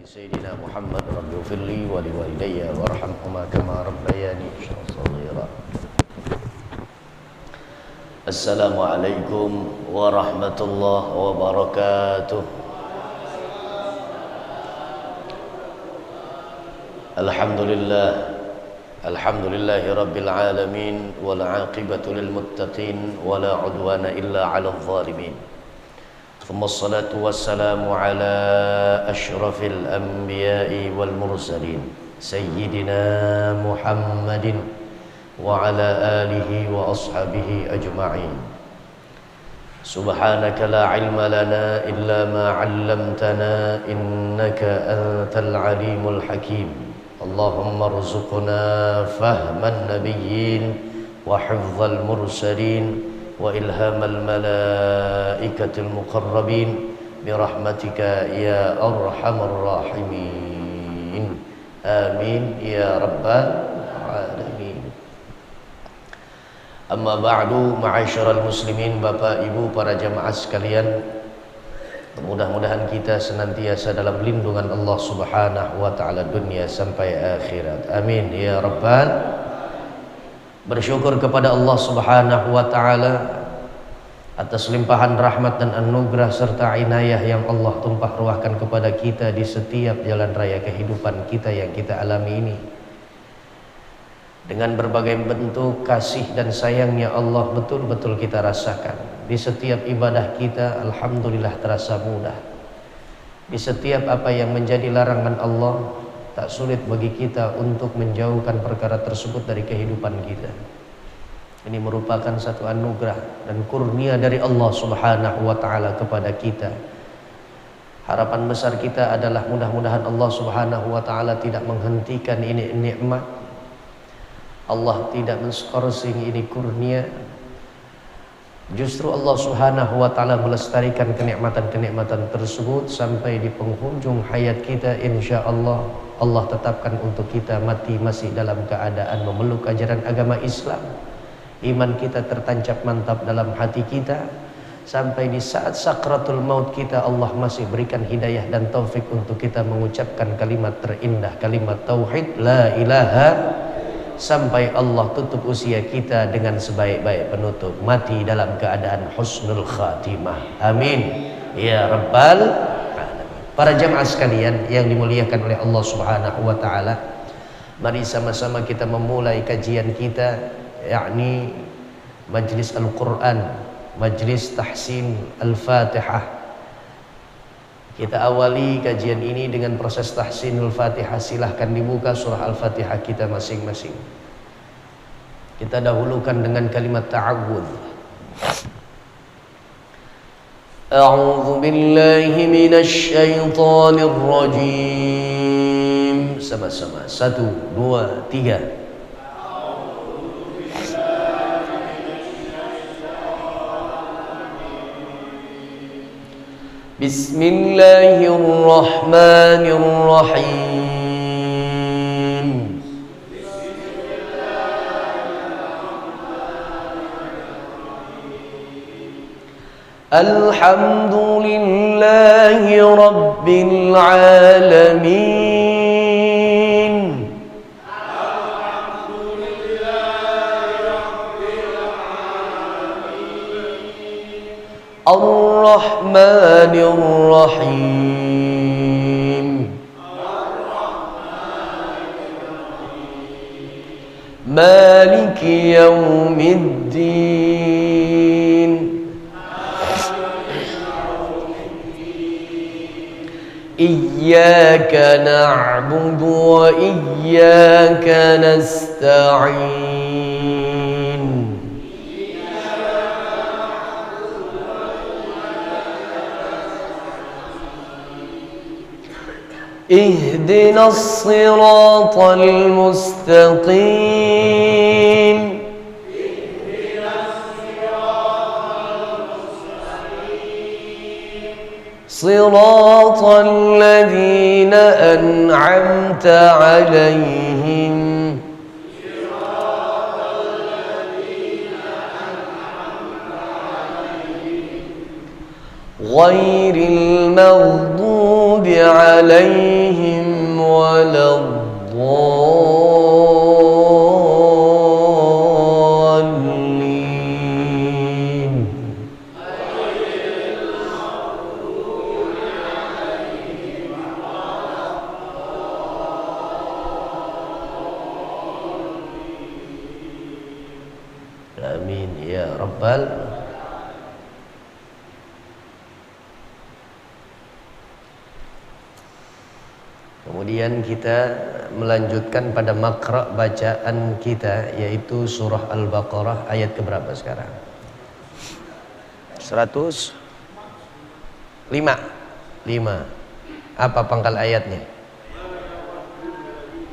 سيدنا محمد رب اغفر لي ولوالدي وارحمهما كما ربياني صغيرا. السلام عليكم ورحمة الله وبركاته. الحمد لله رب العالمين والعاقبة للمتقين ولا عدوان إلا على الظالمين. ثم الصلاة والسلام على أشرف الأنبياء والمرسلين سيدنا محمد وعلى آله وأصحابه أجمعين. سبحانك لا علم لنا إلا ما علمتنا إنك أنت العليم الحكيم. اللهم ارزقنا فهم النبيين وحفظ المرسلين وإلهام الملائكة المقربين برحمتك يا أرحم الراحمين. آمين يا رب العالمين. Amma ba'du, ma'asyiral muslimin, Bapak Ibu para jamaah sekalian, mudah-mudahan kita senantiasa dalam lindungan Allah Subhanahu wa taala dunia sampai akhirat. Amin ya rabbal. Bersyukur kepada Allah Subhanahu wa taala atas limpahan rahmat dan anugerah serta inayah yang Allah tumpah ruahkan kepada kita di setiap jalan raya kehidupan kita yang kita alami ini. Dengan berbagai bentuk kasih dan sayangnya Allah betul-betul kita rasakan. Di setiap ibadah kita alhamdulillah terasa mudah. Di setiap apa yang menjadi larangan Allah, tak sulit bagi kita untuk menjauhkan perkara tersebut dari kehidupan kita. Ini merupakan satu anugerah dan kurnia dari Allah Subhanahu wa taala kepada kita. Harapan besar kita adalah mudah-mudahan Allah Subhanahu wa taala tidak menghentikan ini nikmat. Allah tidak menskorsing ini kurnia. Justru Allah Subhanahu wa taala melestarikan kenikmatan-kenikmatan tersebut sampai di penghujung hayat kita, insyaallah Allah tetapkan untuk kita mati masih dalam keadaan memeluk ajaran agama Islam. Iman kita tertancap mantap dalam hati kita. Sampai di saat sakratul maut kita, Allah masih berikan hidayah dan taufik untuk kita mengucapkan kalimat terindah, kalimat tauhid la ilaha, sampai Allah tutup usia kita dengan sebaik-baik penutup, mati dalam keadaan husnul khatimah. Amin ya rabbal alamin. Para jamaah sekalian yang dimuliakan oleh Allah Subhanahu wa taala, mari sama-sama kita memulai kajian kita, yakni majlis Al-Quran, majlis tahsin Al-Fatihah. Kita awali kajian ini dengan proses tahsinul Fatihah. Silahkan dibuka surah Al-Fatihah kita masing-masing. Kita dahulukan dengan kalimat ta'awudz. A'udzu billahi minasy syaithanir rajim. Sama-sama. 1, 2, 3. Bismillahirrahmanirrahim. Alhamdulillahi rabbil alamin. Ar-Rahmanir Rahim. Maliki yaumiddin. Iyyaka na'budu wa iyyaka nasta'in. اهدنا الصراط المستقيم. صراط الذين أنعمت عليهم غير المغضوب المغضوب عليهم ولا الضالين. Amin ya rabbal. Kemudian kita melanjutkan pada makra bacaan kita, yaitu surah Al-Baqarah ayat keberapa sekarang? 105. 5. Apa pangkal ayatnya?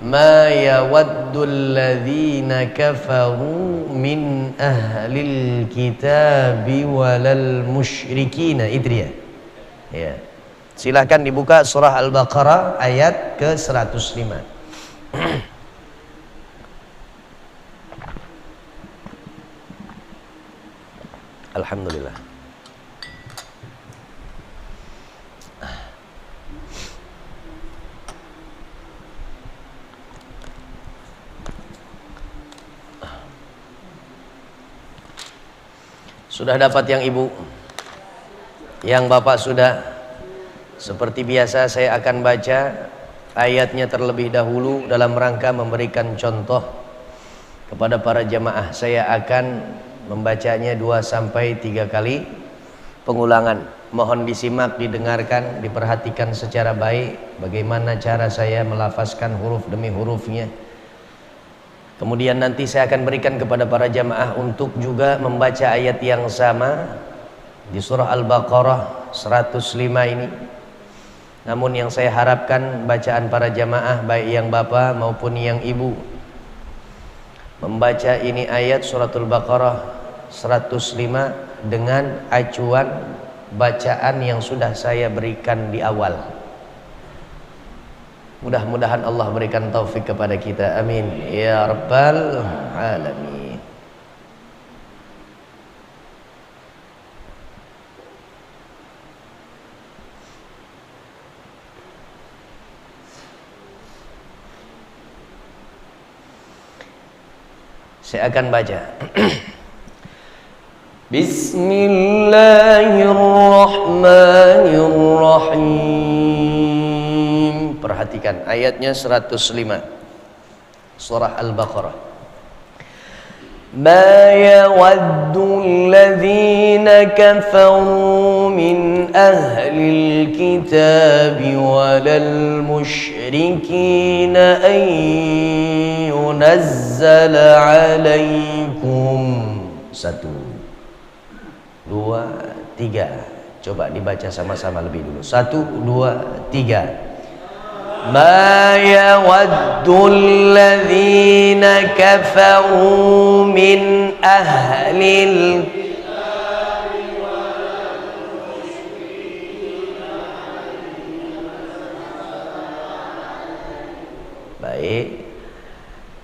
Ma yawaddul ladzina kafaru min ahlil kitabi walal musyrikina. Itu dia. Ya. Silahkan dibuka surah Al-Baqarah ayat ke-105. Alhamdulillah. Sudah dapat yang ibu? Yang bapak sudah? Seperti biasa saya akan baca ayatnya terlebih dahulu dalam rangka memberikan contoh kepada para jamaah. Saya akan membacanya 2-3 kali pengulangan. Mohon disimak, didengarkan, diperhatikan secara baik bagaimana cara saya melafazkan huruf demi hurufnya. Kemudian nanti saya akan berikan kepada para jamaah untuk juga membaca ayat yang sama di surah Al-Baqarah 105 ini. Namun yang saya harapkan bacaan para jamaah, baik yang bapak maupun yang ibu, membaca ini ayat suratul Baqarah 105 dengan acuan bacaan yang sudah saya berikan di awal. Mudah-mudahan Allah berikan taufik kepada kita. Amin ya rabbal alamin. Saya akan baca. Bismillahirrahmanirrahim. Perhatikan ayatnya 105 surah Al-Baqarah. Ma yawaddu alladhina kafaru min ahlil kitabi walal musyrikina an yunazzala alaikum. 1, 2, 3. Coba dibaca sama-sama lebih dulu. 1, 2, 3. Ma yawaddul ladzina kafaru min ahlil kitabi wal musyrikina. Baik.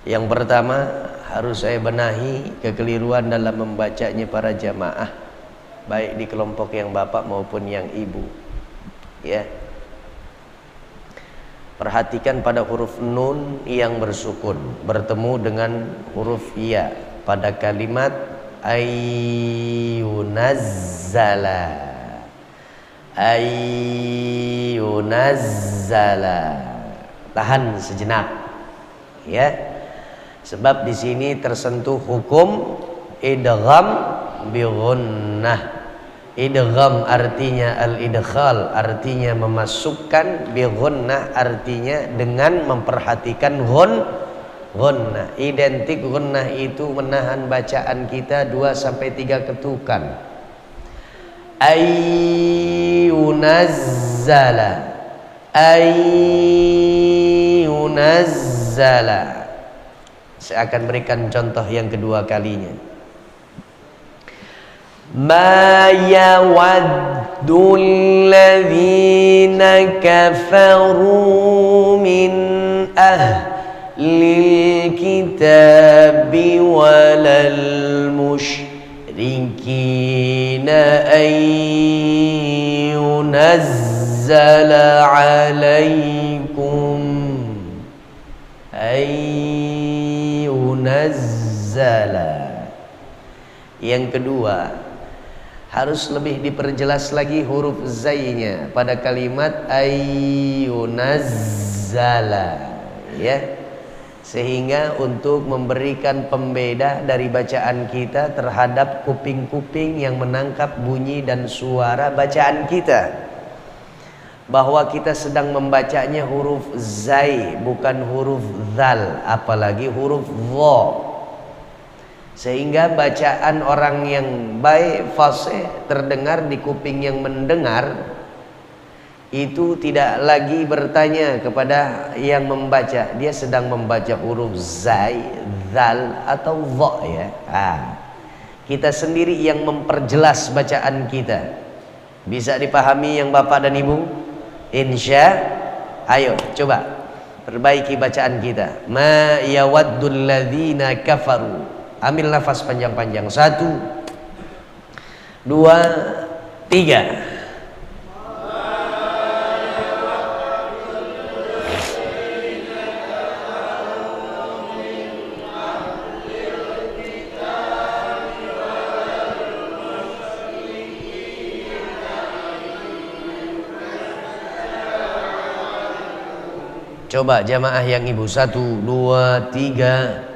Yang pertama harus saya benahi kekeliruan dalam membacanya para jamaah, baik di kelompok yang bapak maupun yang ibu. Ya. Perhatikan pada huruf nun yang bersukun bertemu dengan huruf ya pada kalimat ayyunazzala. Ayyunazzala. Tahan sejenak. Ya. Sebab di sini tersentuh hukum idgham bi ghunnah. Idgham artinya al-idkhal, artinya memasukkan, bi ghunnah artinya dengan memperhatikan ghunnah. Identik ghunnah itu menahan bacaan kita 2-3 ketukan. Ayyunazzala. Ayyunazzala. Saya akan berikan contoh yang kedua kalinya. Ma yawaddul ladzina kafaru min ahlil kitabi walal musyrikina ay yunazzala nazzala alaikum, ayyunazzala. Yang kedua, harus lebih diperjelas lagi huruf zainya pada kalimat ayyunazzala, ya. Sehingga untuk memberikan pembeda dari bacaan kita terhadap kuping-kuping yang menangkap bunyi dan suara bacaan kita, bahwa kita sedang membacanya huruf zai, bukan huruf zal, apalagi huruf dha. Sehingga bacaan orang yang baik, fasih, terdengar di kuping yang mendengar, itu tidak lagi bertanya kepada yang membaca, dia sedang membaca huruf zai, zal atau dha, ya. Kita sendiri yang memperjelas bacaan kita. Bisa dipahami yang Bapak dan Ibu? Ayo coba perbaiki bacaan kita. Ma yawaddul ladzina kafaru. Ambil nafas panjang-panjang. 1 2 3. Coba jamaah yang ibu. 1 2 3.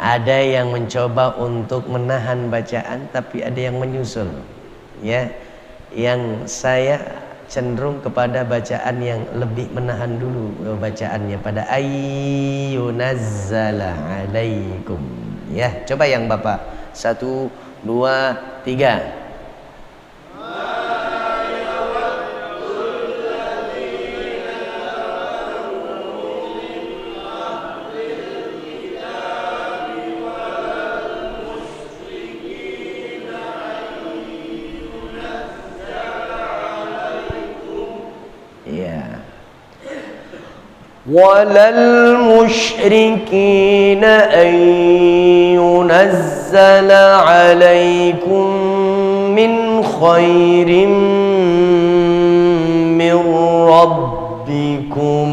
Ada yang mencoba untuk menahan bacaan, tapi ada yang menyusul, ya. Yang saya cenderung kepada bacaan yang lebih menahan dulu bacaannya pada ayyunazzala alaikum, ya. Coba yang Bapak. 1 2 3. Walal musyrikin an yunazzala alaikum min khairin min rabbikum.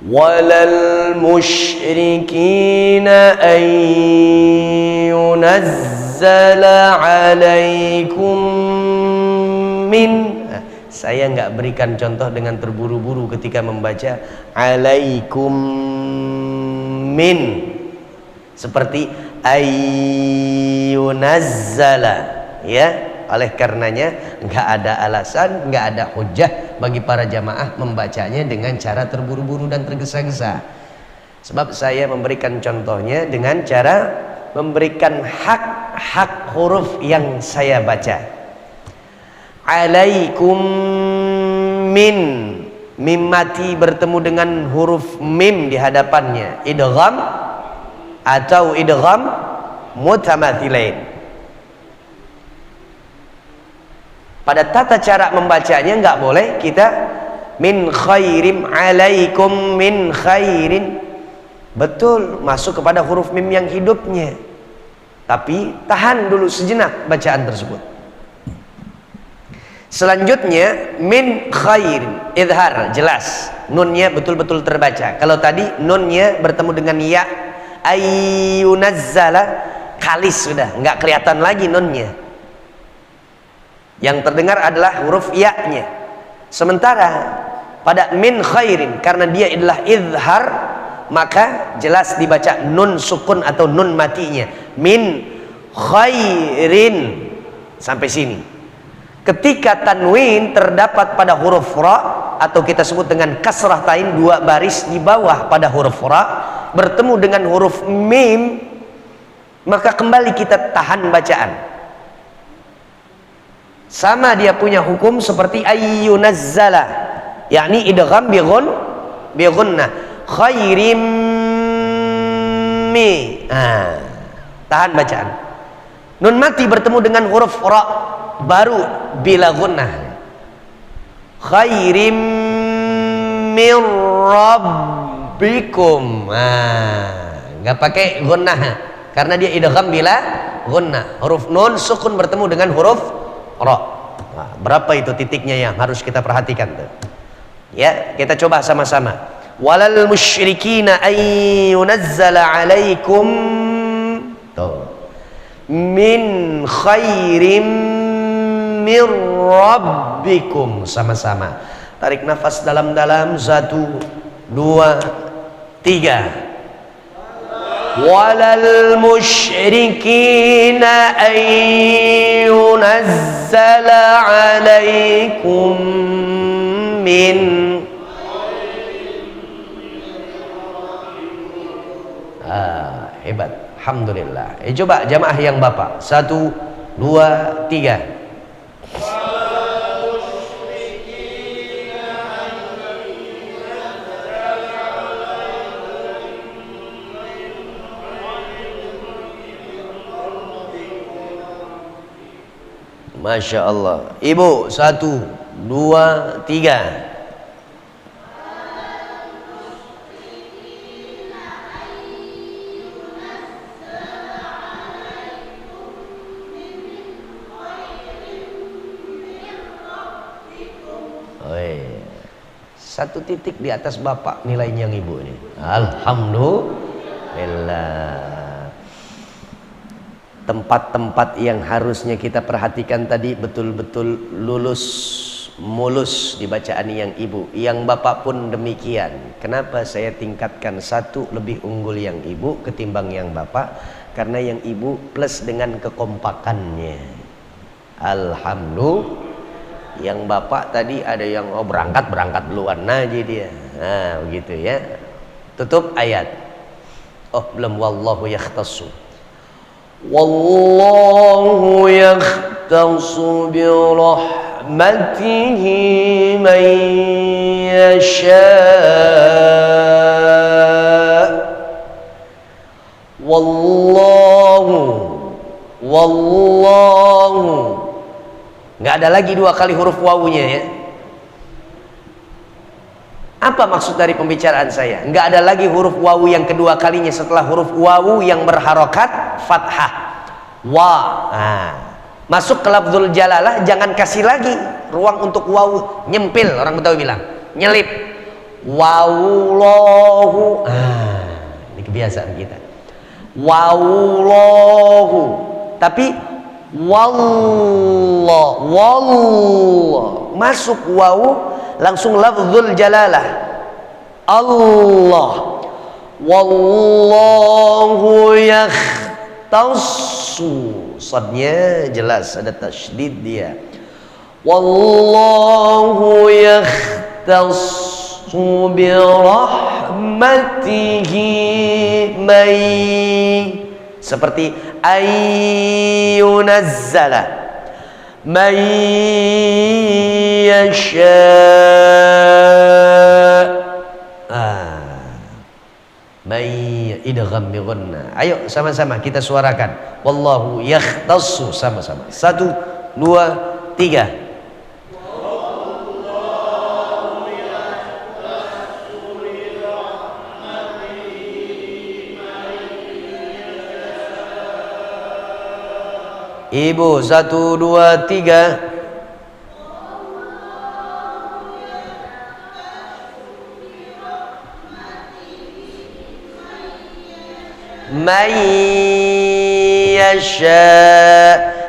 Walal musyrikin an yunazzala alaikum min. Saya nggak berikan contoh dengan terburu-buru ketika membaca alaikum min, seperti ayyunazzala, ya. Oleh karenanya nggak ada alasan, nggak ada hujah bagi para jamaah membacanya dengan cara terburu-buru dan tergesa-gesa. Sebab saya memberikan contohnya dengan cara memberikan hak huruf yang saya baca. Alaikum min, mim mati bertemu dengan huruf mim di hadapannya, idgham atau idgham mutamathilain. Pada tata cara membacanya nggak boleh kita min khairim, alaikum min khairin, betul masuk kepada huruf mim yang hidupnya, tapi tahan dulu sejenak bacaan tersebut. Selanjutnya min khairin, idhar, jelas nunnya betul-betul terbaca. Kalau tadi nunnya bertemu dengan ya, ayyunazzala, kalis sudah, nggak kelihatan lagi nunnya. Yang terdengar adalah huruf ya-nya. Sementara pada min khairin, karena dia adalah idhar, maka jelas dibaca nun sukun atau nun matinya. Min khairin, sampai sini. Ketika tanwin terdapat pada huruf ra, atau kita sebut dengan kasrah tain, 2 baris di bawah pada huruf ra, bertemu dengan huruf mim, maka kembali kita tahan bacaan. Sama dia punya hukum seperti ayyunazzala, yakni idgham bi ghunnah, khairim mi. Tahan bacaan. Nun mati bertemu dengan huruf ra, baru bila gunnah. Khairim mir rabbikum. Nggak pakai gunnah karena dia idgham bila gunnah. Huruf nun sukun bertemu dengan huruf ra. Berapa itu titiknya yang harus kita perhatikan tuh? Ya, kita coba sama-sama. Walal musyrikina ay yunazzala alaikum tuh min khairim mir rabbikum. Sama-sama tarik nafas dalam-dalam. 1, 2, 3. Walal musyrikina ay yunazzala alaikum min. Hebat, alhamdulillah. Coba jamaah yang bapak. 1, 2, 3. Masya Allah. Ibu 1, 2, 3. Satu titik di atas bapak nilainya yang ibu ini. Alhamdulillah. Tempat-tempat yang harusnya kita perhatikan tadi betul-betul mulus di bacaan yang ibu. Yang bapak pun demikian. Kenapa saya tingkatkan 1 lebih unggul yang ibu ketimbang yang bapak? Karena yang ibu plus dengan kekompakannya. Alhamdulillah. Yang bapak tadi ada yang berangkat duluan aja dia. Nah begitu ya. Tutup ayat. Oh belum. Wallahu yakhtassu. Wallahu yakhtassu bi rahmatihi man yasha. Wallahu. Nggak ada lagi 2 kali huruf wawunya ya. Apa maksud dari pembicaraan saya? Nggak ada lagi huruf wawu yang kedua kalinya setelah huruf wawu yang berharokat fathah. Wa. Masuk ke lafzul jalalah jangan kasih lagi ruang untuk wawu. Nyempil, orang Betawi bilang. Nyelip. Wawulahu. Ini kebiasaan kita. Wawulahu. Tapi wallah masuk wawu langsung lafzul jalalah Allah. Wallahu yakhtassu, sadnya jelas ada tasydid dia. Wallahu yakhtassu bi rahmatihi may, seperti ayyunazzala man yasha. May idgham bi ghunnah. Ayo sama-sama kita suarakan. Wallahu yakhtassu, sama-sama. 1, 2, 3. Ibu 1, 2, 3. Mayyasha,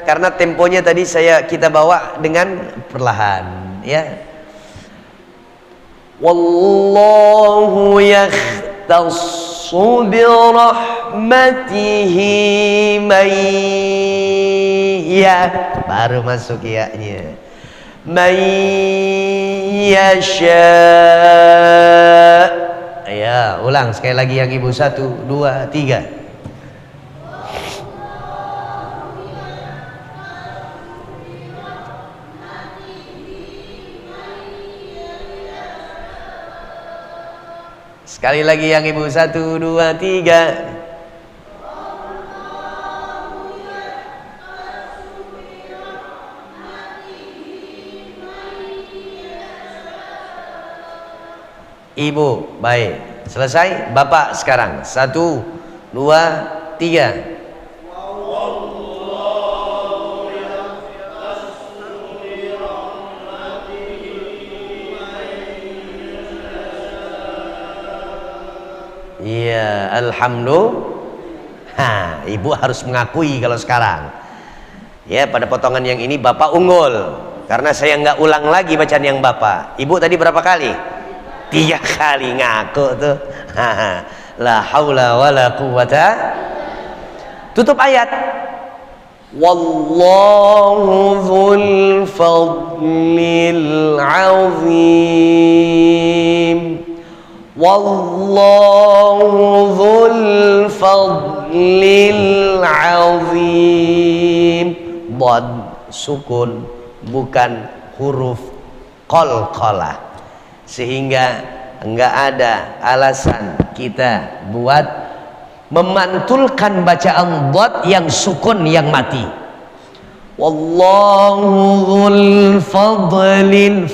karena temponya tadi kita bawa dengan perlahan ya. Wallahu yakhtassu bi rahmatihi ya, baru masuk ya-nya. Mayyasha. Ya, ulang sekali lagi yang ibu. 1, 2, 3. Sekali lagi yang ibu. 1, 2, 3. Ibu, baik. Selesai? Bapak sekarang. 1, 2, 3. Iya, alhamdulillah. Ibu harus mengakui kalau sekarang. Ya, pada potongan yang ini Bapak unggul. Karena saya nggak ulang lagi bacaan yang Bapak. Ibu tadi berapa kali? 3 kali ngaku tuh. La haula wala quwata. Tutup ayat. Wallahu dzul fadlil azim. Wallahu dzul fadlil azim. Dhad sukun, bukan huruf qalqalah, sehingga enggak ada alasan kita buat memantulkan bacaan dhad yang sukun yang mati. Wallahu dzul fadlil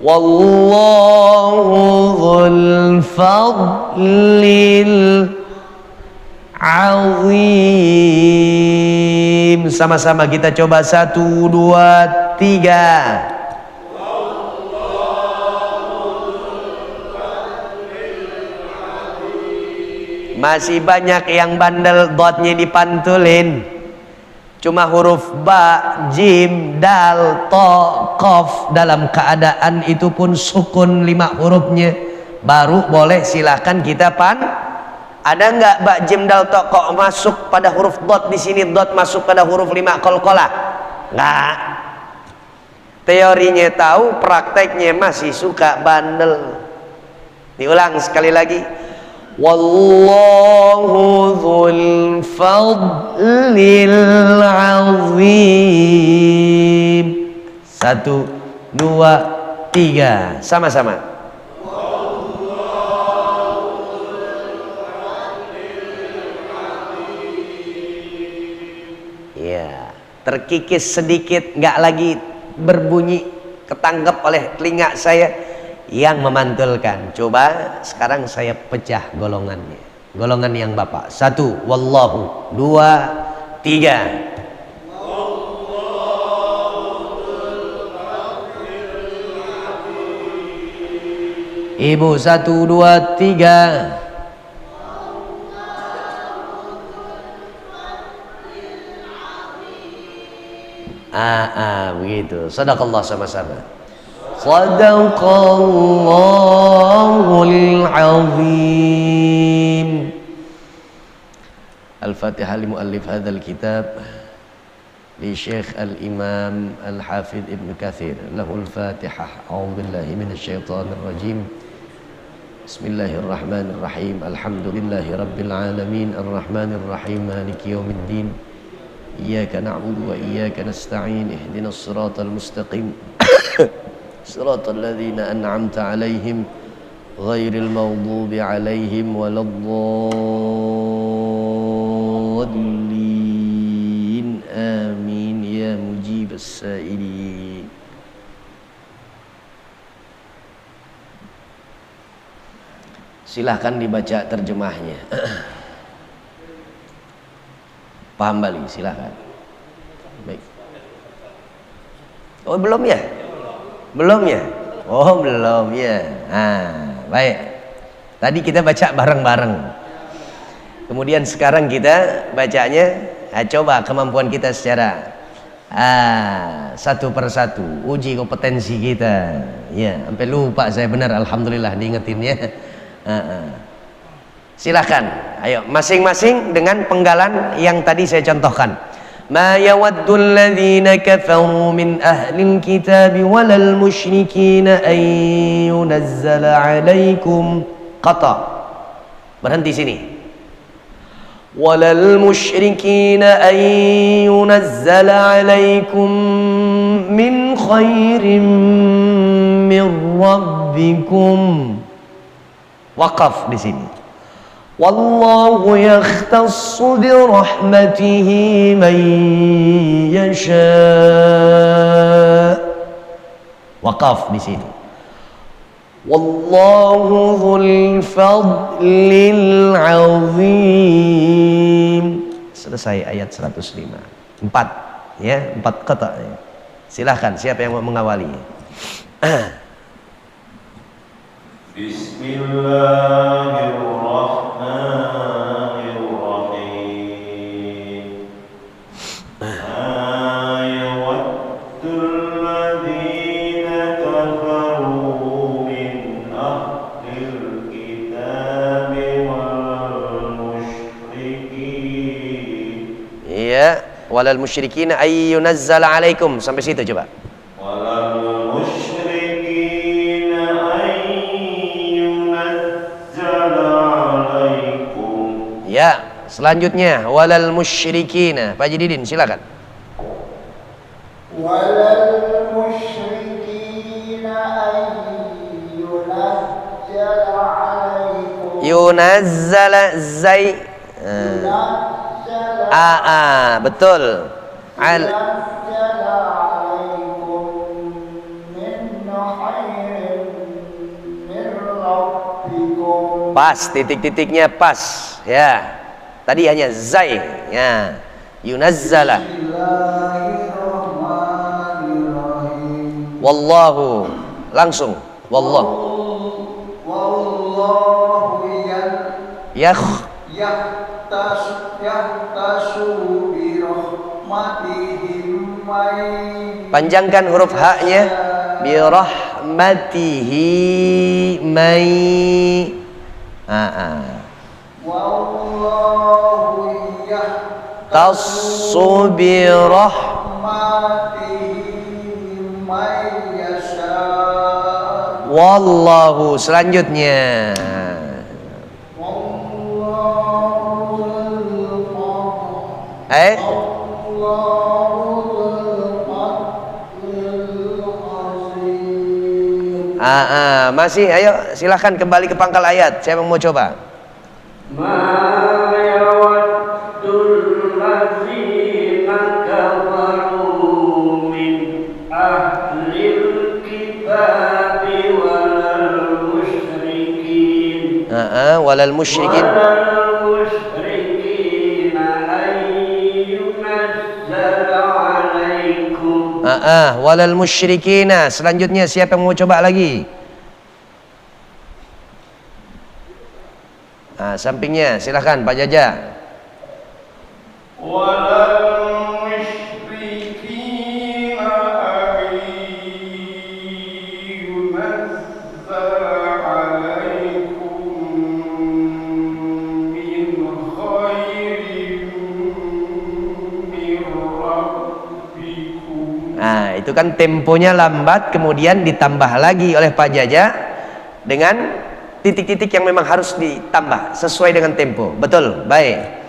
Wallahu dzul fadlil azim. Sama-sama kita coba 1, 2, 3. Masih banyak yang bandel dotnya dipantulin. Cuma huruf ba, jim, dal, to, qaf dalam keadaan itu pun sukun 5 hurufnya. Baru boleh, silakan kita Ada nggak ba, jim, dal, to, qaf masuk pada huruf dot di sini, dot masuk pada huruf 5 qalqalah? Nggak. Teorinya tahu, prakteknya masih suka bandel. Diulang sekali lagi. Wallahu dzul fadlil azim. 1, 2, 3. Sama-sama. Ya, terkikis sedikit, nggak lagi berbunyi, ketangkep oleh telinga saya yang memantulkan. Coba sekarang saya pecah golongannya. Golongan yang Bapak. 1, wallahu. 2, 3. Ibu 1, 2, 3. Begitu. Shadaqallah sama-sama. Sadaqallahul azim. Al-Fatihah li muallif hadzal kitab li Syekh Al-Imam Al-Hafidh Ibn Katsir. Lahul Fatihah. A'udzu billahi minasyaitonir rajim. Bismillahirrahmanirrahim. Alhamdulillahi rabbil alamin, arrahmanir rahim, maliki yaumiddin. Iyyaka na'budu wa iyyaka nasta'in. Ihdinas siratal mustaqim. Siratal ladzina an'amta 'alaihim ghairil maghdubi 'alaihim waladdallin. Amin ya mujibas sa'ilin. Silahkan dibaca terjemahnya. Paham Bali, silahkan. Baik. Oh belum ya? Belum ya? Oh belum ya. Baik. Tadi kita baca bareng-bareng. Kemudian sekarang kita bacanya, coba kemampuan kita secara satu persatu, uji kompetensi kita. Ya, sampai lupa saya, benar, alhamdulillah diingetinnya. Silakan, ayo masing-masing dengan penggalan yang tadi saya contohkan. Ma yawaddul ladzina kafaru min ahlil kitabi walal musyrikin an yunazzala 'alaikum qata. Berhenti sini. Walal musyrikin an yunazzala 'alaikum min khairin min rabbikum. Waqaf di sini. Wallahu yakhtassu bi rahmatihi man yasha. Waqaf di situ. Wallahu dzul fadlil azim. Selesai ayat 105. 4 ya, 4 qata ya. Silahkan siapa yang mau mengawali? Bismillahirrahmanirrahim. Ayawaddul ladzina kafaru min ahlil kitabi wal musyrikin. Iya, walal musyrikin ay yunazzala alaikum. Sampai situ coba. Walal musyrikin ay yunazzala alaikum. Ya, selanjutnya walal musyrikin. Pak Jididin silakan. walal musyrikina ay yunazzala alaikum Yunazzala zai betul. yunazzala alaikum min khairin min rabbikum. Pas, titik-titiknya pas ya. Tadi hanya zai ya. Yunazzala. Bismillahirrahmanirrahim. Wallahu langsung wallahu Wallahu yahtasu bi rahmatihim may panjangkan huruf ha-nya bi rahmatihi may wallahu tassu bi rahmatihi may yasha. wallahu selanjutnya Wallahu dzul masih ayo silahkan kembali ke pangkal ayat. Siapa yang mau coba? Ma yawaddul ladzina kafaru min ahlil kitabi walal musyrikin. Walal musyrikin Walal musyrikin ay yunazzala alaikum. walal musyrikina. Selanjutnya siapa yang mau coba lagi? Sampingnya silahkan Pak Jaja. Walal musyrikin ay yunazzala alaikum min khairin min rabbikum. Itu kan temponya lambat, kemudian ditambah lagi oleh Pak Jaja dengan titik-titik yang memang harus ditambah sesuai dengan tempo. Betul, baik.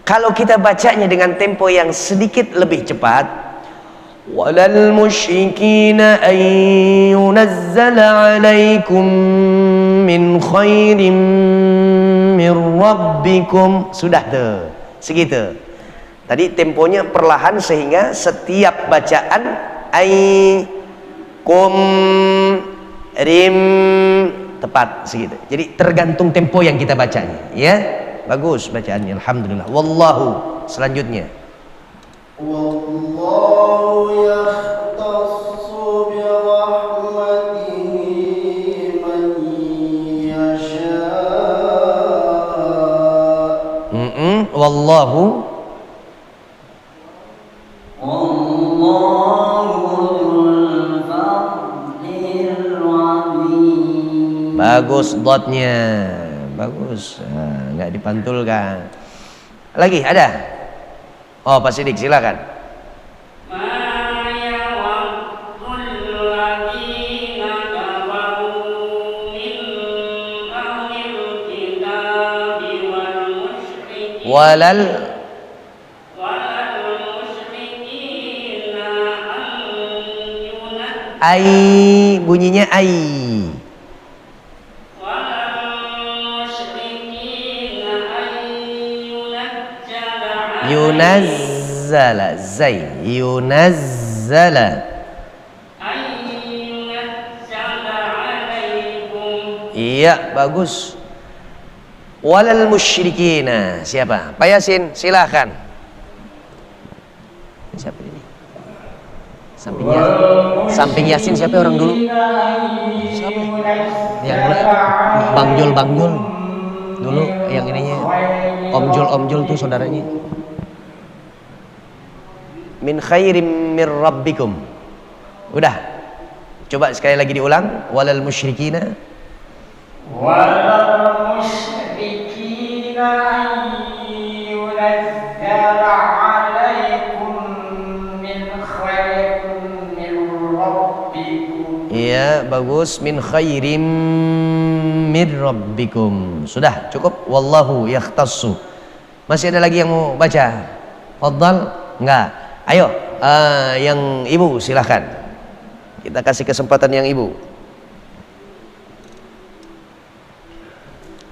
Kalau kita bacanya dengan tempo yang sedikit lebih cepat, walal musyrikina ay yunazzala alaikum min khairin min rabbikum. Sudah tuh, segitu. Tadi temponya perlahan sehingga setiap bacaan ay kum rim tepat segitu. Jadi tergantung tempo yang kita bacanya, ya. Bagus bacaannya, alhamdulillah. Wallahu selanjutnya. Wallahu yahtassu bi rahmatihi man yasha. Wallahu bagus dotnya, bagus. Nggak dipantulkan. Lagi ada? Oh, Pak Sidik silakan. Walal ai, bunyinya ai. Yunazzala zai yunazzala Iya, bagus. Walal musyrikina. Siapa? Pak Yasin, silakan. Siapa ini? Samping Yasin siapa orang dulu? Siapa? Yang dulu Bang Jul dulu yang ininya. Om Jul tuh saudaranya. Min khairim mir rabbikum. Udah. Coba sekali lagi diulang. Walal musyrikina. Walal musyrikina yunazzal alaikum min khairin min rabbikum. Iya, bagus. Min khairim mir rabbikum. Sudah, cukup. Wallahu yakhtassu. Masih ada lagi yang mau baca? Fadhal? Enggak. Ayo, yang ibu silahkan. Kita kasih kesempatan yang ibu.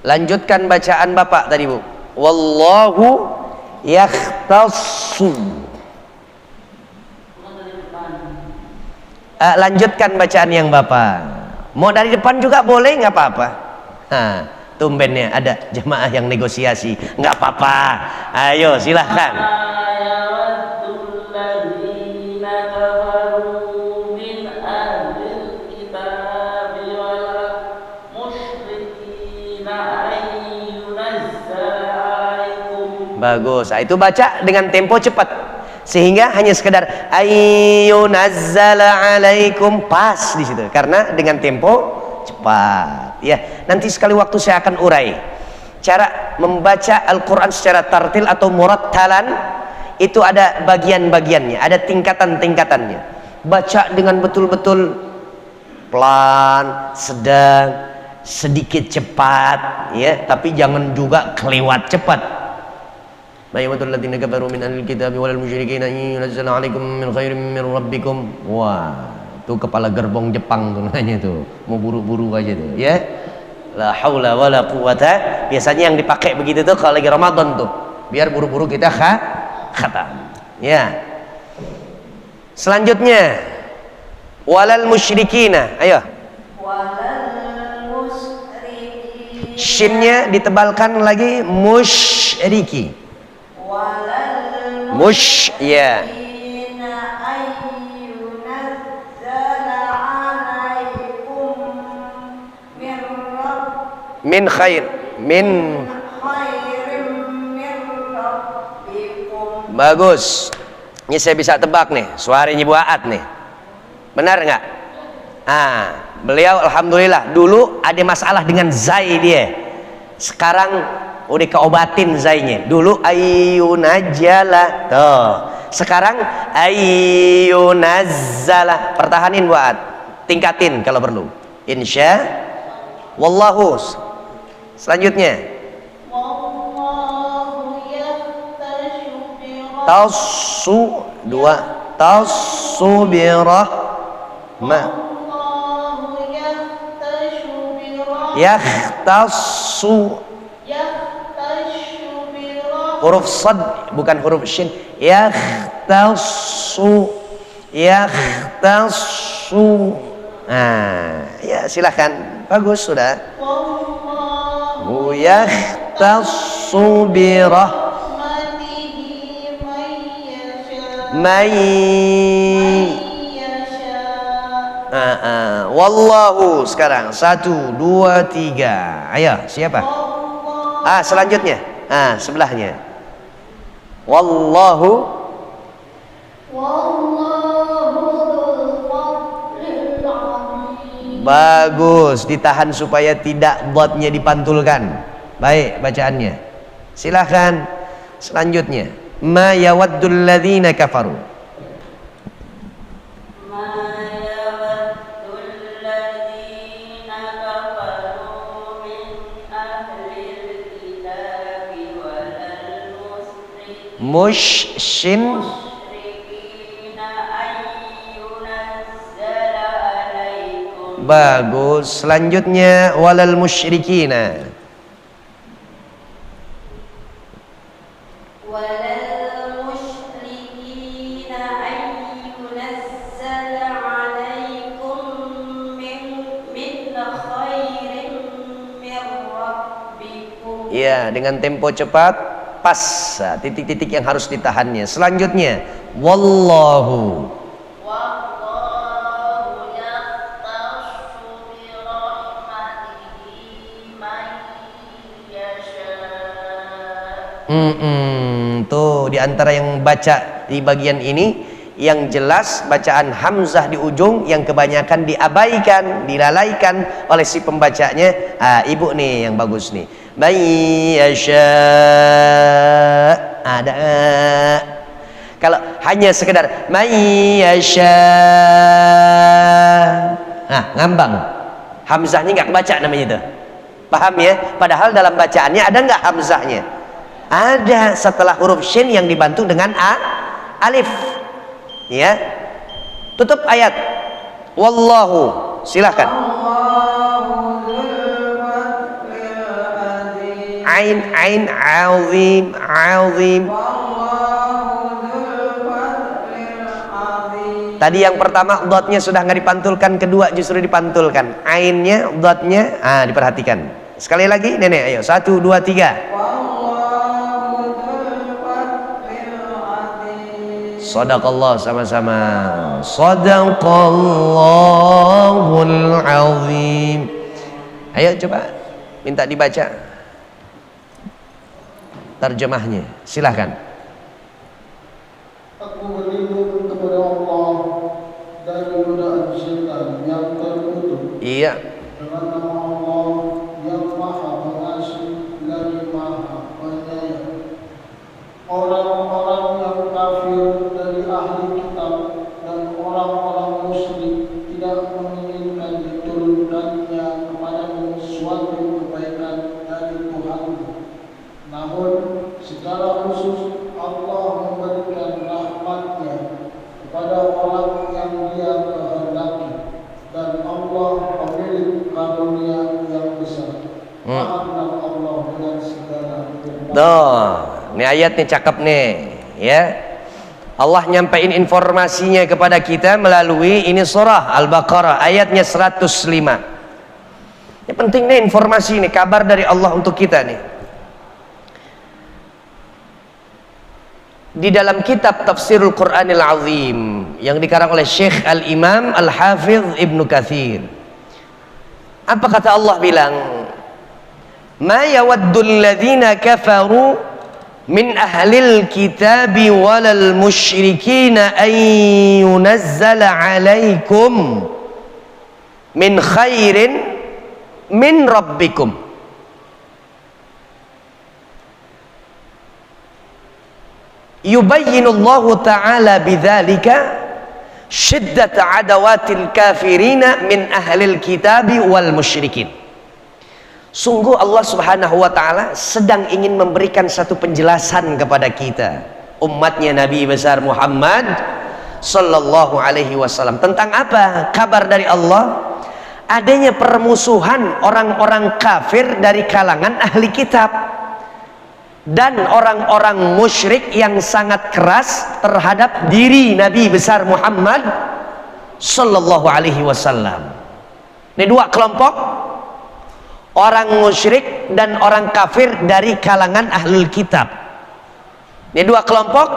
Lanjutkan bacaan bapak tadi bu. Wallahu yakhtassu. Lanjutkan bacaan yang bapak. Mau dari depan juga boleh, nggak apa-apa. Nah, tumbennya ada jemaah yang negosiasi. Nggak apa-apa. Ayo silahkan. Bagus. Nah, itu baca dengan tempo cepat sehingga hanya sekedar ayyunazzala alaikum, pas di situ karena dengan tempo cepat ya. Nanti sekali waktu saya akan urai cara membaca Al-Quran secara tartil atau murattalan. Itu ada bagian-bagiannya, ada tingkatan-tingkatannya. Baca dengan betul-betul pelan, sedang, sedikit cepat ya, tapi jangan juga kelewat cepat. Mayyatul ladzina kafaru min ahlil kitabi walal musyrikin yunazzala 'alaikum min khairin min rabbikum. Wah, itu kepala gerbong Jepang tuh namanya tuh. Mau buru-buru aja tuh, ya. La haula wala quwata. Biasanya yang dipakai begitu tuh kalau lagi Ramadan tuh. Biar buru-buru kita khatam. Ya. Selanjutnya walal musyrikina. Ayo. Walal musyrikin. Shinnya ditebalkan lagi musyriki. Ya. Min khair bagus. Ini saya bisa tebak nih suaranya Bu Aat nih, benar nggak? Beliau alhamdulillah dulu ada masalah dengan zai dia, sekarang udah keobatin zainya. Dulu ayyunajjala, tuh sekarang ayyunazzala. Pertahanin buat tingkatin kalau perlu, insya wallahu. Selanjutnya tasu dua tasu birah ma yakhtassu. Huruf sad bukan huruf shin. Yakhtassu. Nah, ya silakan. Bagus sudah. Yakhtassu bi rahmatihi may wallahu. Sekarang 1, 2, 3. Ayo siapa? Selanjutnya sebelahnya. Wallahu bagus, ditahan supaya tidak dotnya dipantulkan. Baik bacaannya. Silahkan selanjutnya. Ma yawaddul ladzina kafaru. Mushin bagus. Selanjutnya walal musyrikina. Walal musyrikina ayyunazzala alaikum min khairin Ya, dengan tempo cepat, pas. Nah, titik-titik yang harus ditahannya. Selanjutnya, wallahu. Wallahu yahtassu bi rahmatihi man yasha. Tuh di antara yang baca di bagian ini yang jelas bacaan hamzah di ujung yang kebanyakan diabaikan, dilalaikan oleh si pembacanya. Ibu nih yang bagus nih. Mayyasha. Ada. Kalau hanya sekedar mayyasha, ngambang. Hamzahnya nggak kebaca namanya itu. Paham ya? Padahal dalam bacaannya ada nggak hamzahnya? Ada setelah huruf shin yang dibantu dengan alif. Ya, tutup ayat. Wallahu, silahkan. Ain azim azim. Tadi yang pertama dotnya sudah nggak dipantulkan, kedua justru dipantulkan. Ainnya, dotnya, diperhatikan. Sekali lagi, nenek, ayo 1, 2, 3. Sadaqallah sama-sama. Sadaqallahul azim. Ayo coba minta dibaca terjemahnya. Silahkan. Aku berlindung kepada Allah dari godaan setan yang terkutuk. Iya. Dengan nama Allah yang Maha Pengasih lagi Maha Penyayang. Orang-orang yang kafir dari ahli kitab dan orang-orang musyrik tidak menginginkan diturunkannya kepadamu suatu kebaikan dari Tuhanmu. Namun secara khusus Allah memberikan rahmatnya kepada orang yang Dia kehendaki, dan Allah pemilik karunia yang besar. Maafkan Allah dengan segala firman. Ini ayatnya cakep nih, ya. Allah nyampein informasinya kepada kita melalui ini surah Al-Baqarah ayatnya 105. Yang penting nih informasi ini, kabar dari Allah untuk kita nih. Di dalam kitab Tafsirul Quranil Azim yang dikarang oleh Syekh Al-Imam Al-Hafidh Ibnu Katsir, apa kata Allah bilang? Ma yawaddul ladzina kafaru min ahlil kitabi walal musyrikina an yunazzala alaikum min khairin min rabbikum. Yubayyinullahu ta'ala bidzalika shiddata adawatil kafirina min ahlil kitabi wal musyrikin. Sungguh Allah subhanahu wa ta'ala sedang ingin memberikan satu penjelasan kepada kita, umatnya Nabi besar Muhammad sallallahu alaihi wasallam. Tentang apa? Kabar dari Allah adanya permusuhan orang-orang kafir dari kalangan ahli kitab dan orang-orang musyrik yang sangat keras terhadap diri Nabi besar Muhammad sallallahu alaihi wasallam. Ini dua kelompok, orang musyrik dan orang kafir dari kalangan ahlul kitab. Ini dua kelompok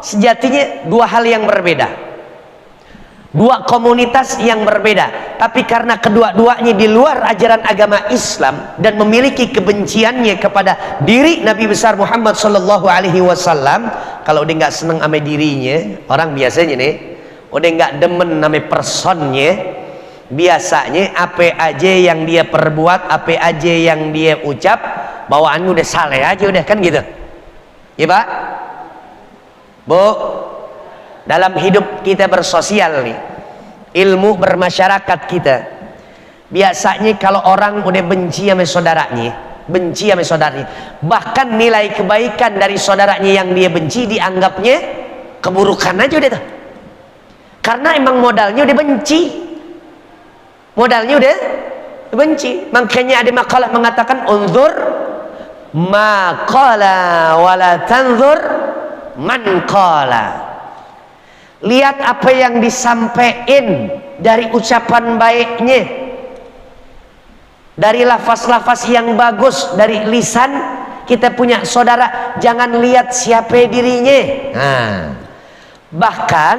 sejatinya dua hal yang berbeda, dua komunitas yang berbeda, tapi karena kedua-duanya di luar ajaran agama Islam dan memiliki kebenciannya kepada diri Nabi besar Muhammad sallallahu alaihi wasallam. Kalau dia nggak seneng sama dirinya, orang biasanya nih udah nggak demen sama personnya, biasanya apa aja yang dia perbuat, apa aja yang dia ucap, bawaannya udah saleh aja udah, kan gitu ya Pak Bu. Dalam hidup kita bersosial nih, ilmu bermasyarakat kita, biasanya kalau orang udah benci sama saudaranya, benci sama saudaranya, bahkan nilai kebaikan dari saudaranya yang dia benci dianggapnya keburukan aja udah tuh, karena emang modalnya udah benci, modalnya udah benci. Makanya ada makalah mengatakan unzur maqala wala tanzur man qala. Lihat apa yang disampaikan dari ucapan baiknya, dari lafaz-lafaz yang bagus dari lisan, kita punya saudara, jangan lihat siapa dirinya. Nah, bahkan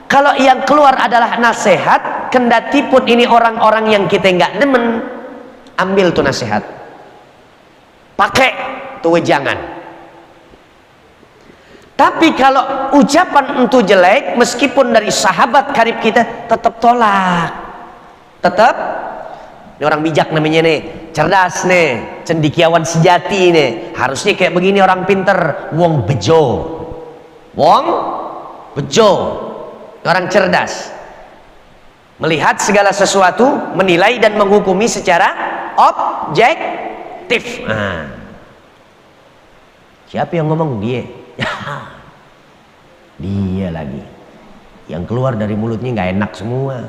kalau yang keluar adalah nasihat, kendati pun ini orang-orang yang kita nggak demen, ambil tuh nasihat, pakai tuh jangan. Tapi kalau ucapan itu jelek, meskipun dari sahabat karib kita, tetap tolak. Tetap, ini orang bijak namanya nih, cerdas nih, cendikiawan sejati nih, harusnya kayak begini orang pinter, wong bejo, wong bejo, orang cerdas, melihat segala sesuatu, menilai dan menghukumi secara objektif. Nah, siapa yang ngomong? Dia. Dia lagi yang keluar dari mulutnya nggak enak semua,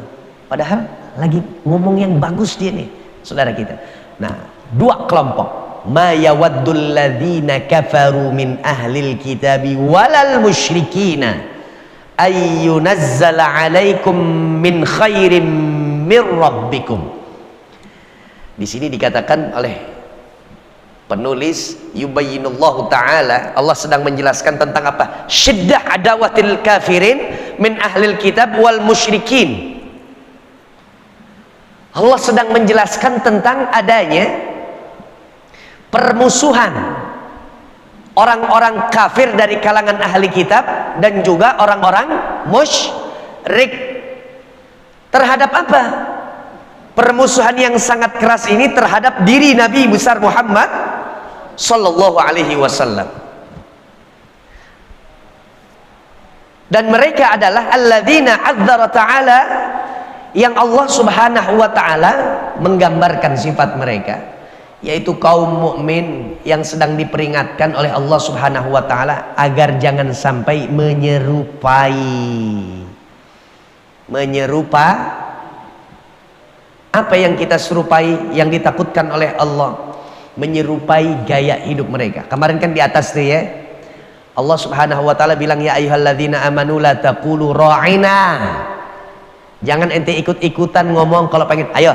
padahal lagi ngomong yang bagus dia nih, saudara kita. Nah, dua kelompok, ma yawaddul ladzina kafaru min ahlil kitabi walal musyrikina ayyunazzala alaikum min khairim min rabbikum. Di sini dikatakan oleh penulis, yubayyinullahu ta'ala, Allah sedang menjelaskan tentang apa? Syiddah adawatil kafirin min ahlil kitab wal musyrikin. Allah sedang menjelaskan tentang adanya permusuhan orang-orang kafir dari kalangan ahli kitab dan juga orang-orang musyrik. Terhadap apa? Permusuhan yang sangat keras ini terhadap diri Nabi besar Muhammad sallallahu alaihi wasallam. Dan mereka adalah alladzina azzara ta'ala, yang Allah subhanahu wa ta'ala menggambarkan sifat mereka, yaitu kaum mukmin yang sedang diperingatkan oleh Allah subhanahu wa ta'ala agar jangan sampai menyerupai apa yang kita serupai, yang ditakutkan oleh Allah, menyerupai gaya hidup mereka. Kemarin kan di atas tuh ya, Allah subhanahu wa ta'ala bilang, ya ayyuhalladzina amanu la taqulu ra'ina. Jangan ente ikut-ikutan ngomong kalau pengen, ayo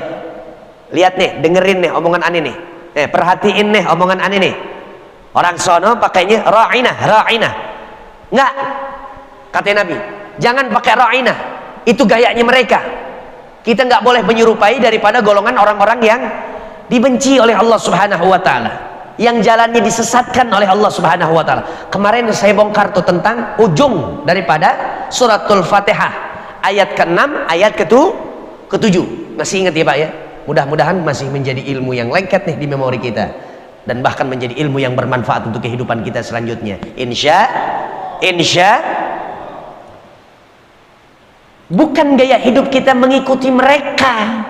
lihat nih, dengerin nih omongan aneh nih, perhatiin nih omongan aneh nih. Orang sono pakainya ra'ina, ra'ina. Enggak, kata Nabi, jangan pakai ra'ina, itu gayanya mereka. Kita nggak boleh menyerupai daripada golongan orang-orang yang dibenci oleh Allah subhanahu wa ta'ala, yang jalannya disesatkan oleh Allah subhanahu wa ta'ala. Kemarin saya bongkar tuh tentang ujung daripada suratul Fatihah, ayat ke-6, ayat ke-7. Masih ingat ya Pak ya? Mudah-mudahan masih menjadi ilmu yang lengket nih di memori kita, dan bahkan menjadi ilmu yang bermanfaat untuk kehidupan kita selanjutnya, insya. Bukan gaya hidup kita mengikuti mereka,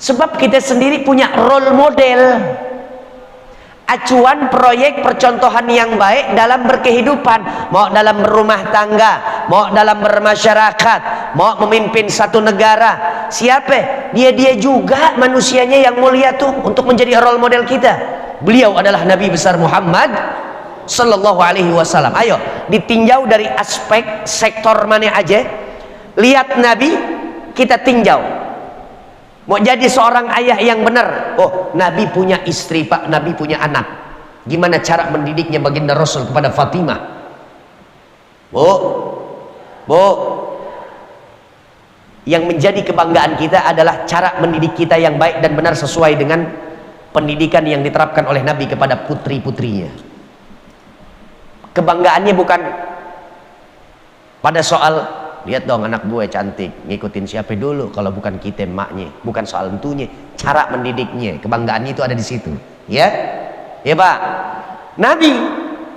sebab kita sendiri punya role model, acuan, proyek, percontohan yang baik dalam berkehidupan, mau dalam berumah tangga, mau dalam bermasyarakat, mau memimpin satu negara. Siapa? Dia juga manusianya yang mulia tuh untuk menjadi role model kita. Beliau adalah Nabi besar Muhammad sallallahu alaihi wasallam. Ayo ditinjau dari aspek sektor mana aja, lihat Nabi, kita tinjau. Mau jadi seorang ayah yang benar, oh Nabi punya istri Pak, Nabi punya anak, gimana cara mendidiknya baginda Rasul kepada Fatimah? Bu, yang menjadi kebanggaan kita adalah cara mendidik kita yang baik dan benar sesuai dengan pendidikan yang diterapkan oleh Nabi kepada putri-putrinya. Kebanggaannya bukan pada soal, lihat dong anak gue cantik, ngikutin siapa dulu, kalau bukan kita emaknya, bukan soal entunya, cara mendidiknya. Kebanggaannya itu ada di situ, ya Pak. Nabi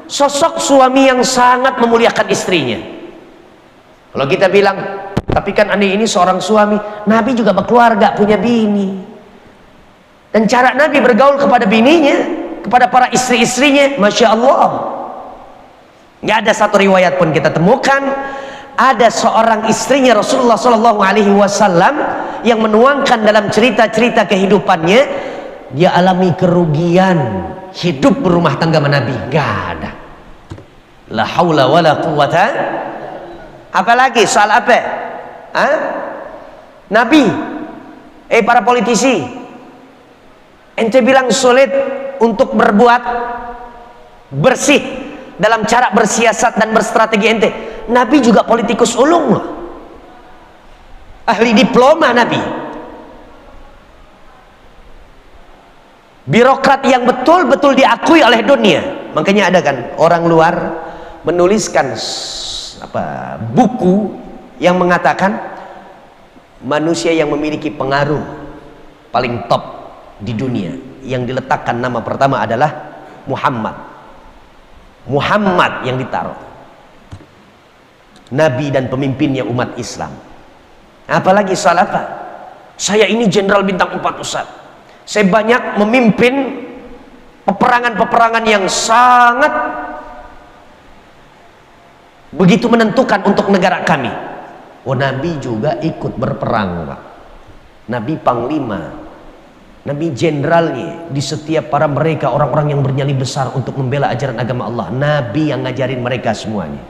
sosok suami yang sangat memuliakan istrinya. Kalau kita bilang, tapi kan aneh ini seorang suami, Nabi juga berkeluarga, punya bini, dan cara Nabi bergaul kepada bininya, kepada para istri-istrinya, masya Allah, nggak ada satu riwayat pun kita temukan ada seorang istrinya Rasulullah Shallallahu Alaihi Wasallam yang menuangkan dalam cerita-cerita kehidupannya, dia alami kerugian hidup berumah tangga sama Nabi. Gak ada. La haula wala quwata. Apalagi soal apa? Nabi, para politisi, ente bilang sulit untuk berbuat bersih dalam cara bersiasat dan berstrategi ente. Nabi juga politikus ulung loh, ahli diploma Nabi, birokrat yang betul-betul diakui oleh dunia. Makanya ada kan orang luar menuliskan buku yang mengatakan manusia yang memiliki pengaruh paling top di dunia, yang diletakkan nama pertama adalah Muhammad yang ditaruh, Nabi dan pemimpinnya umat Islam. Apalagi salafah, saya ini jenderal bintang 4 Ustaz, saya banyak memimpin peperangan-peperangan yang sangat begitu menentukan untuk negara kami. Oh, Nabi juga ikut berperang, Pak. Nabi panglima, Nabi jenderalnya di setiap para mereka orang-orang yang bernyali besar untuk membela ajaran agama Allah. Nabi yang ngajarin mereka semuanya.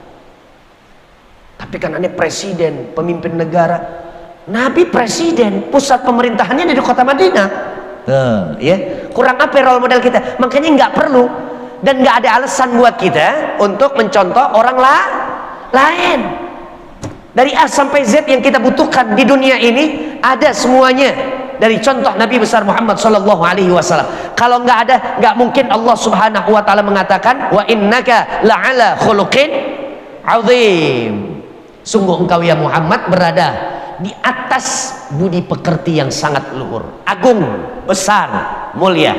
Tapi kan ada presiden, pemimpin negara. Nabi presiden, pusat pemerintahannya di kota Madinah. Ya, kurang apa role model kita? Makanya nggak perlu dan nggak ada alasan buat kita untuk mencontoh orang lain. Dari A sampai Z yang kita butuhkan di dunia ini ada semuanya dari contoh Nabi besar Muhammad sallallahu alaihi wasallam. Kalau nggak ada, nggak mungkin Allah Subhanahu wa taala mengatakan wa innaka la'ala khuluqin azim. Sungguh engkau ya Muhammad berada di atas budi pekerti yang sangat luhur, agung, besar, mulia.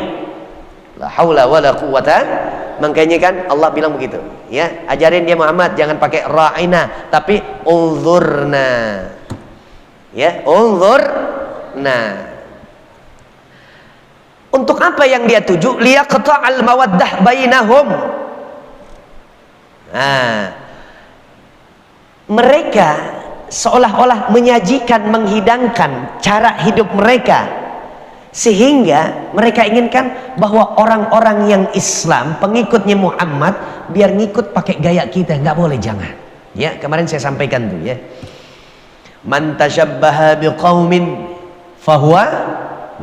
La haula wala quwata. Makanya kan Allah bilang begitu, ya, ajarin dia Muhammad jangan pakai ra'ina tapi unzurna. Ya, unzurna. Untuk apa yang dia tuju? Liyaqta'al mawaddah bainahum. Nah, mereka seolah-olah menyajikan, menghidangkan cara hidup mereka, sehingga mereka inginkan bahwa orang-orang yang Islam, pengikutnya Muhammad, biar ngikut pakai gaya kita. Nggak boleh, jangan. Ya, kemarin saya sampaikan tuh, ya, man tashabbaha biqaumin fahuwa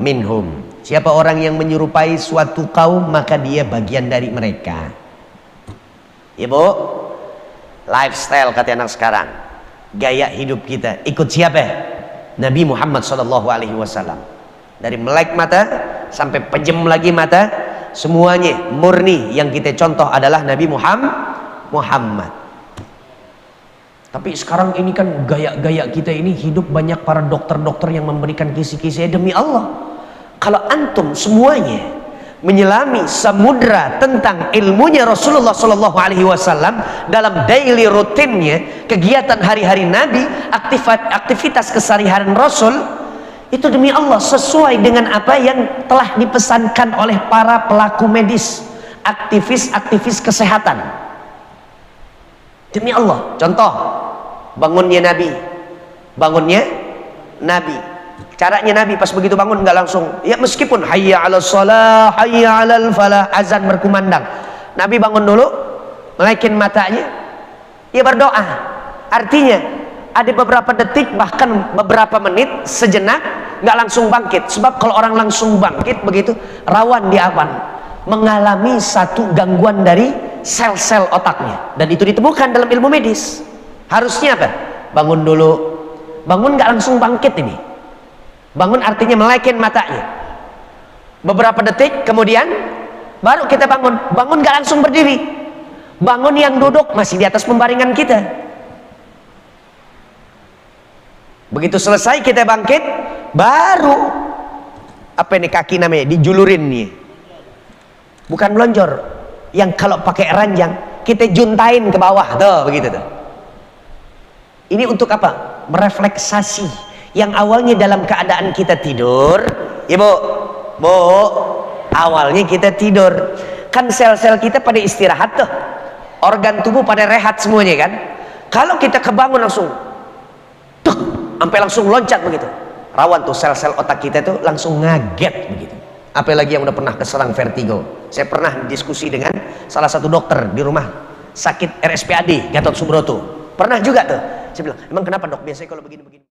minhum. Siapa orang yang menyerupai suatu kaum, maka dia bagian dari mereka. Ibu, lifestyle kata anak sekarang, gaya hidup kita ikut siapa? Nabi Muhammad SAW. Dari melek mata sampai pejem lagi mata, semuanya murni yang kita contoh adalah Nabi Muhammad. Tapi sekarang ini kan gaya-gaya kita ini hidup banyak para dokter-dokter yang memberikan kisi-kisi. Demi Allah, kalau antum semuanya menyelami samudra tentang ilmunya Rasulullah SAW dalam daily rutinnya, kegiatan hari-hari Nabi, aktivitas keseharian Rasul, itu demi Allah sesuai dengan apa yang telah dipesankan oleh para pelaku medis, aktivis kesehatan. Demi Allah, contoh bangunnya Nabi, caranya Nabi pas begitu bangun nggak langsung, ya meskipun hayya 'alas shalah, hayya 'alal falah, azan berkumandang, Nabi bangun dulu, melekin matanya, dia berdoa. Artinya ada beberapa detik, bahkan beberapa menit, sejenak, nggak langsung bangkit. Sebab kalau orang langsung bangkit begitu, rawan dia mengalami satu gangguan dari sel-sel otaknya, dan itu ditemukan dalam ilmu medis. Harusnya apa? Bangun dulu. Bangun nggak langsung bangkit ini. Bangun artinya melekin matanya beberapa detik, kemudian baru kita bangun. Bangun nggak langsung berdiri. Bangun yang duduk masih di atas pembaringan kita. Begitu selesai kita bangkit, baru apa ini kaki namanya dijulurin nih, bukan melonjor, yang kalau pakai ranjang kita juntain ke bawah tuh, begitu tuh. Ini untuk apa? Merefleksasi yang awalnya dalam keadaan kita tidur, ya bu, awalnya kita tidur, kan sel-sel kita pada istirahat tuh, organ tubuh pada rehat semuanya kan. Kalau kita kebangun langsung sampai langsung loncat begitu, rawan tuh sel-sel otak kita tuh langsung ngaget begitu. Apalagi yang udah pernah keserang vertigo. Saya pernah diskusi dengan salah satu dokter di rumah sakit RSPAD Gatot Subroto. Pernah juga tuh. Saya bilang, emang kenapa dok? Biasanya kalau begini-begini